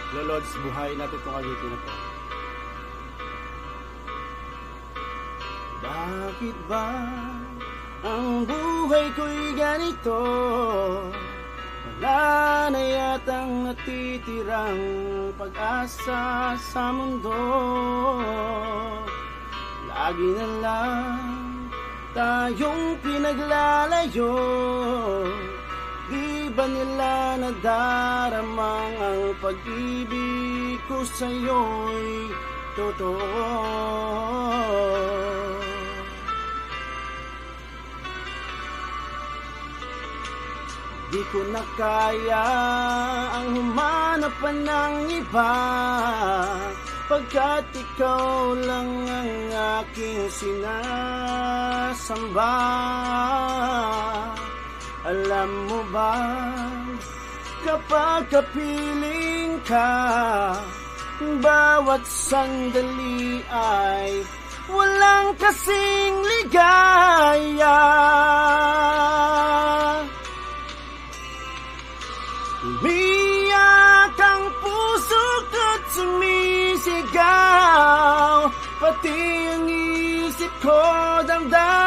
Lolods, buhay natin itong awitin na to. Bakit ba ang buhay ko'y ganito? Wala na yatang natitirang pag-asa sa mundo. Lagi na lang tayong pinaglalayo. Di ba nila nadaramang ang pag-ibig ko sa'yo'y totoo? Di ko na kaya ang humanap pa ng iba, pagkat ikaw lang ang aking sinasamba. Alam mo ba, kapag kapiling ka, bawat sandali ay walang kasing ligaya. Umiyak ang puso ko't sumisigaw, pati ang isip ko damdamin.